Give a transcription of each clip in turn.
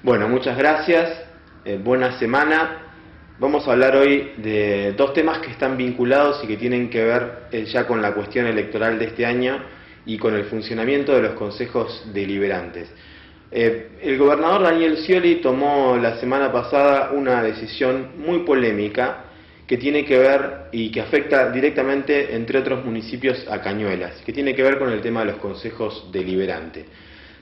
Bueno, muchas gracias, buena semana. Vamos a hablar hoy de dos temas que están vinculados y que tienen que ver ya con la cuestión electoral de este año y con el funcionamiento de los consejos deliberantes. El gobernador Daniel Scioli tomó la semana pasada una decisión muy polémica que tiene que ver y que afecta directamente, entre otros municipios, a Cañuelas, que tiene que ver con el tema de los consejos deliberantes.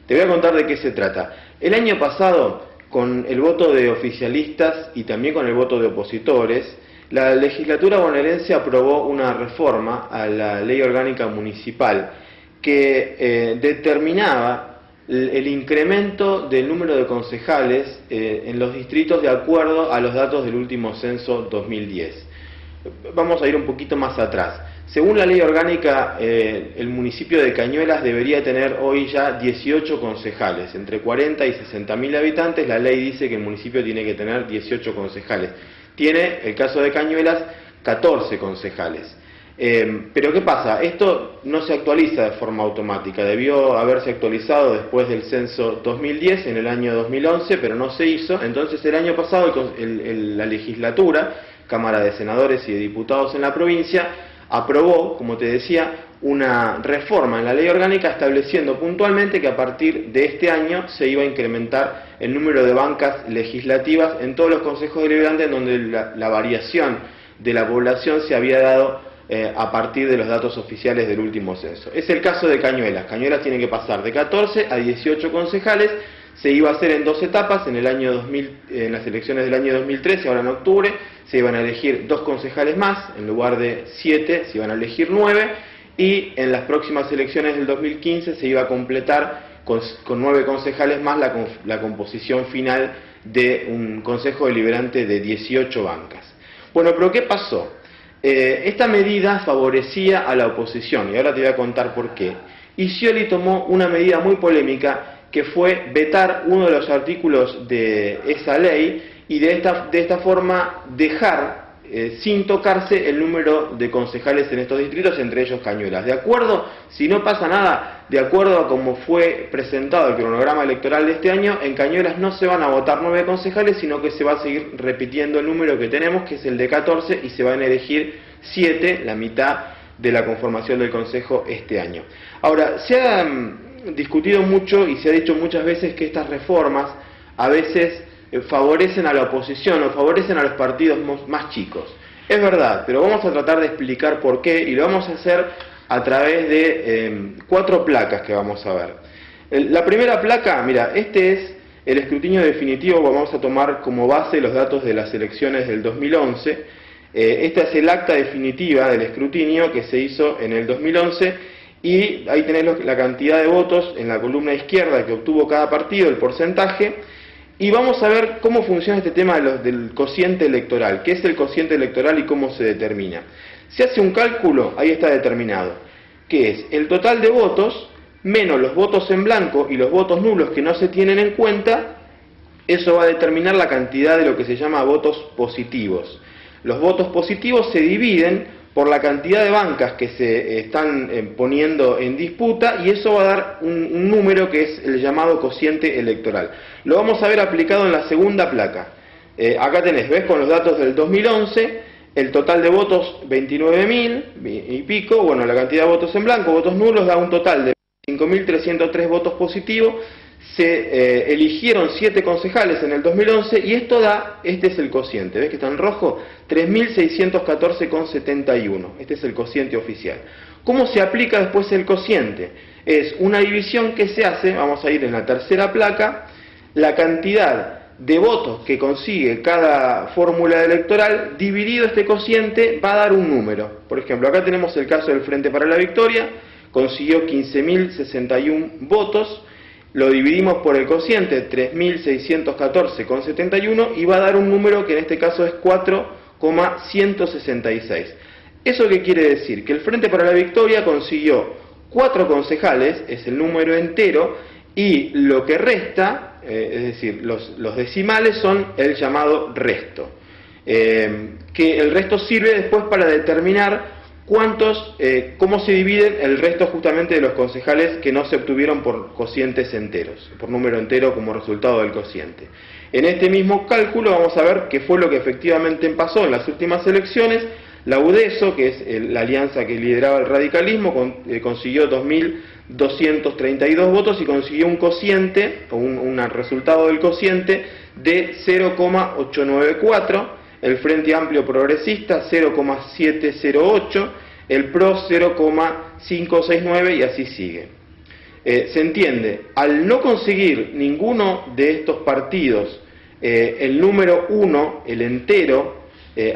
Te voy a contar de qué se trata. El año pasado, con el voto de oficialistas y también con el voto de opositores, la legislatura bonaerense aprobó una reforma a la ley orgánica municipal que determinaba el incremento del número de concejales en los distritos de acuerdo a los datos del último censo 2010. Vamos a ir un poquito más atrás. Según la ley orgánica, el municipio de Cañuelas debería tener hoy ya 18 concejales. Entre 40 y 60.000 habitantes, la ley dice que el municipio tiene que tener 18 concejales. Tiene, el caso de Cañuelas, 14 concejales. Pero ¿qué pasa? Esto no se actualiza de forma automática. Debió haberse actualizado después del censo 2010, en el año 2011, pero no se hizo. Entonces el año pasado la legislatura, Cámara de Senadores y de Diputados en la provincia, aprobó, como te decía, una reforma en la ley orgánica estableciendo puntualmente que a partir de este año se iba a incrementar el número de bancas legislativas en todos los consejos deliberantes, en donde la variación de la población se había dado a partir de los datos oficiales del último censo. Es el caso de Cañuelas. Cañuelas tiene que pasar de 14 a 18 concejales. Se iba a hacer en dos etapas, en las elecciones del año 2013, ahora en octubre, se iban a elegir 2 concejales más, en lugar de 7 se iban a elegir 9, y en las próximas elecciones del 2015 se iba a completar con 9 concejales más la composición final de un consejo deliberante de 18 bancas. Bueno, pero ¿qué pasó? Esta medida favorecía a la oposición, y ahora te voy a contar por qué. Y Scioli tomó una medida muy polémica, que fue vetar uno de los artículos de esa ley y de esta forma dejar sin tocarse el número de concejales en estos distritos, entre ellos Cañuelas. De acuerdo, si no pasa nada, de acuerdo a cómo fue presentado el cronograma electoral de este año, en Cañuelas no se van a votar 9 concejales, sino que se va a seguir repitiendo el número que tenemos, que es el de 14, y se van a elegir 7, la mitad de la conformación del consejo este año. Ahora, se ha discutido mucho y se ha dicho muchas veces que estas reformas a veces favorecen a la oposición o favorecen a los partidos más chicos. Es verdad, pero vamos a tratar de explicar por qué, y lo vamos a hacer a través de 4 placas que vamos a ver. La primera placa, mira, este es el escrutinio definitivo. Vamos a tomar como base los datos de las elecciones del 2011. Esta es el acta definitiva del escrutinio que se hizo en el 2011, y ahí tenés la cantidad de votos en la columna izquierda que obtuvo cada partido, el porcentaje. Y vamos a ver cómo funciona este tema del cociente electoral. ¿Qué es el cociente electoral y cómo se determina? Se hace un cálculo, ahí está determinado, que es el total de votos menos los votos en blanco y los votos nulos que no se tienen en cuenta. Eso va a determinar la cantidad de lo que se llama votos positivos. Los votos positivos se dividen por la cantidad de bancas que se están poniendo en disputa, y eso va a dar un número que es el llamado cociente electoral. Lo vamos a ver aplicado en la segunda placa. Acá tenés, ves, con los datos del 2011, el total de votos 29.000 y pico, bueno, la cantidad de votos en blanco, votos nulos, da un total de 5.303 votos positivos. Se eligieron 7 concejales en el 2011 y esto da, este es el cociente, ¿ves que está en rojo? 3.614,71, este es el cociente oficial. ¿Cómo se aplica después el cociente? Es una división que se hace, vamos a ir en la tercera placa, la cantidad de votos que consigue cada fórmula electoral, dividido este cociente, va a dar un número. Por ejemplo, acá tenemos el caso del Frente para la Victoria, consiguió 15.061 votos, lo dividimos por el cociente, 3.614,71, y va a dar un número que en este caso es 4,166. ¿Eso qué quiere decir? Que el Frente para la Victoria consiguió 4 concejales, es el número entero, y lo que resta, es decir, los decimales son el llamado resto. Que el resto sirve después para determinar cómo se dividen el resto justamente de los concejales que no se obtuvieron por cocientes enteros, por número entero como resultado del cociente. En este mismo cálculo vamos a ver qué fue lo que efectivamente pasó en las últimas elecciones. La UDESO, que es la alianza que lideraba el radicalismo, consiguió 2.232 votos y consiguió un cociente, o un resultado del cociente, de 0,894, el Frente Amplio Progresista 0,708, el PRO 0,569 y así sigue. Se entiende, al no conseguir ninguno de estos partidos el número 1, el entero,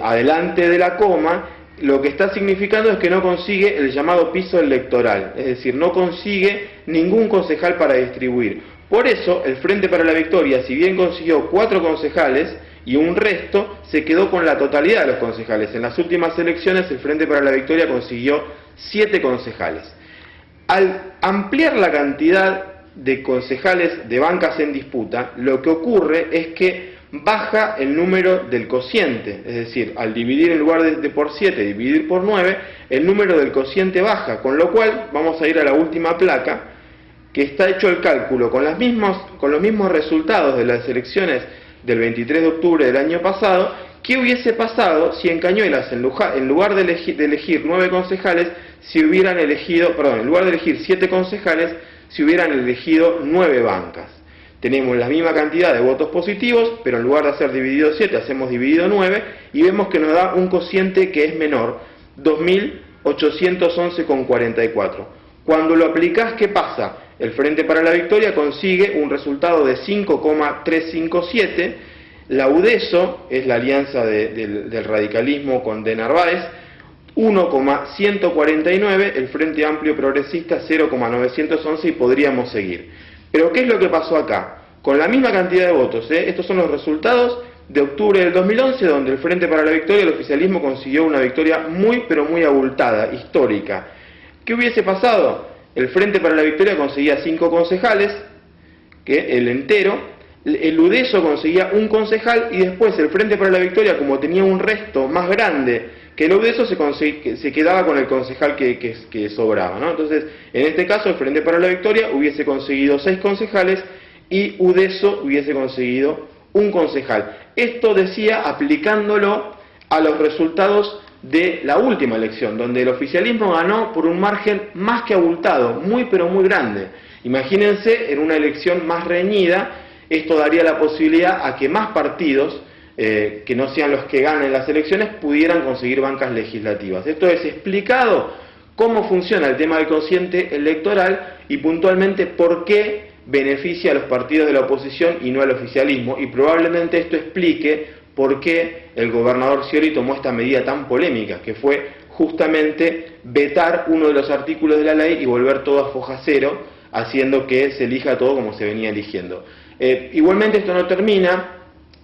adelante de la coma, lo que está significando es que no consigue el llamado piso electoral, es decir, no consigue ningún concejal para distribuir. Por eso, el Frente para la Victoria, si bien consiguió 4 concejales y un resto, se quedó con la totalidad de los concejales. En las últimas elecciones, el Frente para la Victoria consiguió 7 concejales. Al ampliar la cantidad de concejales de bancas en disputa, lo que ocurre es que baja el número del cociente, es decir, al dividir en lugar de por 7, dividir por 9, el número del cociente baja, con lo cual vamos a ir a la última placa, que está hecho el cálculo con los mismos resultados de las elecciones del 23 de octubre del año pasado. ¿Qué hubiese pasado si en Cañuelas, en lugar de elegir 9 concejales, en lugar de elegir 7 concejales, se hubieran elegido 9 bancas? Tenemos la misma cantidad de votos positivos, pero en lugar de hacer dividido 7, hacemos dividido 9, y vemos que nos da un cociente que es menor, 2.811,44. Cuando lo aplicás, ¿qué pasa? El Frente para la Victoria consigue un resultado de 5,357, la UDESO, es la alianza del radicalismo con de Narváez, 1,149, el Frente Amplio Progresista 0,911 y podríamos seguir. Pero ¿qué es lo que pasó acá? Con la misma cantidad de votos, estos son los resultados de octubre del 2011, donde el Frente para la Victoria, el oficialismo, consiguió una victoria muy pero muy abultada, histórica. ¿Qué hubiese pasado? El Frente para la Victoria conseguía 5 concejales, que el entero, el UDESO conseguía un concejal y después el Frente para la Victoria, como tenía un resto más grande que el UDESO, se quedaba con el concejal que sobraba, ¿no? Entonces, en este caso, el Frente para la Victoria hubiese conseguido 6 concejales y UDESO hubiese conseguido un concejal. Esto decía aplicándolo a los resultados de la última elección, donde el oficialismo ganó por un margen más que abultado, muy pero muy grande. Imagínense, en una elección más reñida, esto daría la posibilidad a que más partidos, que no sean los que ganen las elecciones, pudieran conseguir bancas legislativas. Esto es explicado cómo funciona el tema del cociente electoral y puntualmente por qué beneficia a los partidos de la oposición y no al oficialismo, y probablemente esto explique por qué el gobernador Scioli tomó esta medida tan polémica, que fue justamente vetar uno de los artículos de la ley y volver todo a foja cero, haciendo que se elija todo como se venía eligiendo. Igualmente esto no termina.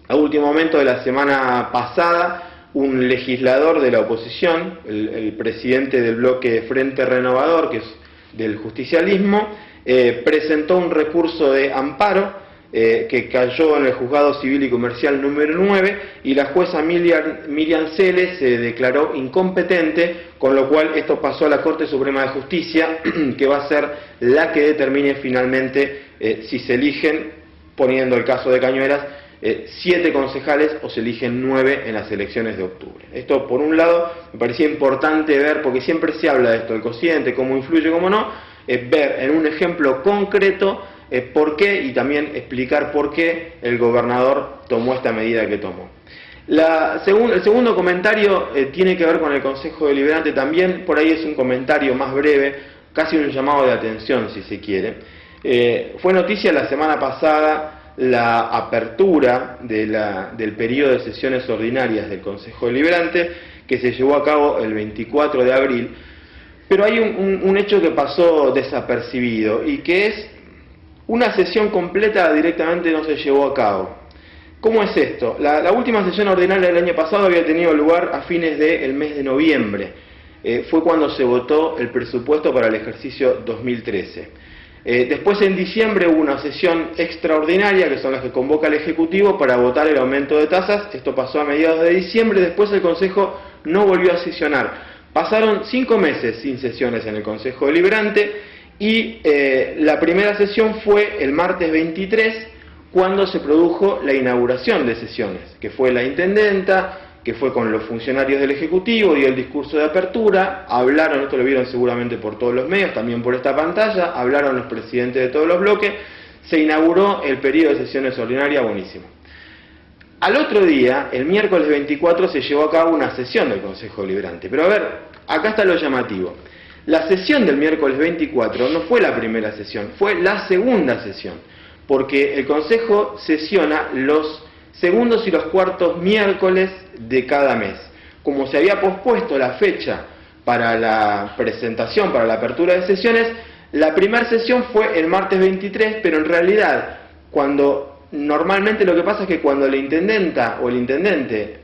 A último momento de la semana pasada, un legislador de la oposición, el presidente del bloque Frente Renovador, que es del justicialismo, presentó un recurso de amparo que cayó en el Juzgado Civil y Comercial número 9, y la jueza Miriam Celes se declaró incompetente, con lo cual esto pasó a la Corte Suprema de Justicia, que va a ser la que determine finalmente si se eligen, poniendo el caso de Cañuelas, 7 concejales o se eligen 9 en las elecciones de octubre. Esto, por un lado, me parecía importante ver, porque siempre se habla de esto, el cociente, cómo influye, cómo no, ver en un ejemplo concreto por qué, y también explicar por qué el gobernador tomó esta medida que tomó. El segundo comentario tiene que ver con el Consejo Deliberante también. Por ahí es un comentario más breve, casi un llamado de atención, si se quiere. Fue noticia la semana pasada la apertura del periodo de sesiones ordinarias del Consejo Deliberante, que se llevó a cabo el 24 de abril, pero hay un hecho que pasó desapercibido, y que es una sesión completa directamente no se llevó a cabo. ¿Cómo es esto? La última sesión ordinaria del año pasado había tenido lugar a fines del mes de noviembre. Fue cuando se votó el presupuesto para el ejercicio 2013. Después, en diciembre, hubo una sesión extraordinaria, que son las que convoca el Ejecutivo, para votar el aumento de tasas. Esto pasó a mediados de diciembre. Después el Consejo no volvió a sesionar. Pasaron 5 meses sin sesiones en el Consejo Deliberante y la primera sesión fue el martes 23, cuando se produjo la inauguración de sesiones, que fue la intendenta, que fue con los funcionarios del Ejecutivo, dio el discurso de apertura, hablaron, esto lo vieron seguramente por todos los medios, también por esta pantalla, hablaron los presidentes de todos los bloques, se inauguró el periodo de sesiones ordinarias, buenísimo. Al otro día, el miércoles 24, se llevó a cabo una sesión del Consejo Deliberante. Pero a ver, acá está lo llamativo. La sesión del miércoles 24 no fue la primera sesión, fue la segunda sesión, porque el Consejo sesiona los segundos y los cuartos miércoles de cada mes. Como se había pospuesto la fecha para la presentación, para la apertura de sesiones, la primera sesión fue el martes 23, pero en realidad, normalmente lo que pasa es que cuando la intendenta o el intendente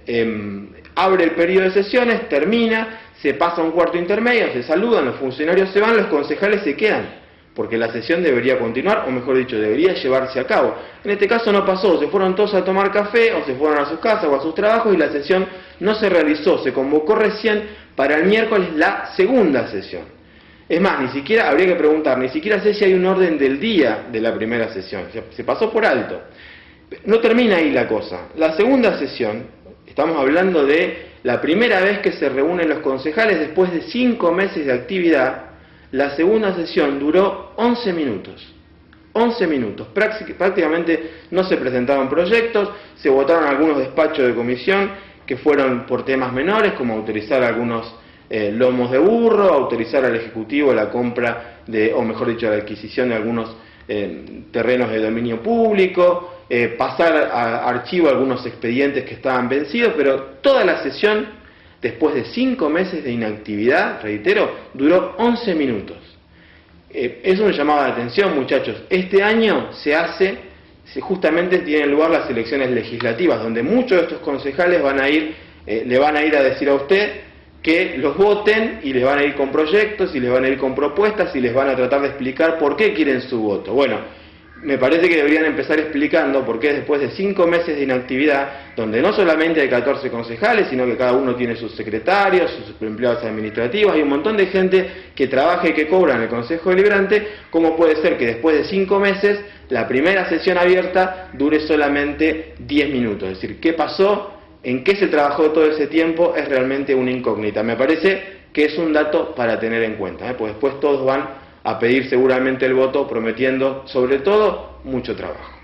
abre el periodo de sesiones, termina, se pasa a un cuarto intermedio, se saludan, los funcionarios se van, los concejales se quedan, porque la sesión debería continuar, o mejor dicho, debería llevarse a cabo. En este caso no pasó, se fueron todos a tomar café, o se fueron a sus casas o a sus trabajos, y la sesión no se realizó, se convocó recién para el miércoles la segunda sesión. Es más, ni siquiera, habría que preguntar, ni siquiera sé si hay un orden del día de la primera sesión, se pasó por alto. No termina ahí la cosa. La segunda sesión, estamos hablando de la primera vez que se reúnen los concejales después de 5 meses de actividad. La segunda sesión duró 11 minutos. 11 minutos. Prácticamente no se presentaron proyectos, se votaron algunos despachos de comisión que fueron por temas menores, como autorizar algunos lomos de burro, autorizar al Ejecutivo la compra o mejor dicho, la adquisición de algunos terrenos de dominio público, pasar a archivo algunos expedientes que estaban vencidos, pero toda la sesión, después de 5 meses de inactividad, reitero, duró 11 minutos. Eso me llamaba la atención, muchachos. Este año justamente tienen lugar las elecciones legislativas, donde muchos de estos concejales le van a ir a decir a usted que los voten, y les van a ir con proyectos, y les van a ir con propuestas, y les van a tratar de explicar por qué quieren su voto. Bueno, me parece que deberían empezar explicando por qué después de 5 meses de inactividad, donde no solamente hay 14 concejales, sino que cada uno tiene sus secretarios, sus empleados administrativos, hay un montón de gente que trabaja y que cobra en el Consejo Deliberante. ¿Cómo puede ser que después de 5 meses la primera sesión abierta dure solamente 10 minutos? Es decir, ¿qué pasó? ¿En qué se trabajó todo ese tiempo? Es realmente una incógnita. Me parece que es un dato para tener en cuenta, pues después todos van a pedir seguramente el voto, prometiendo sobre todo mucho trabajo.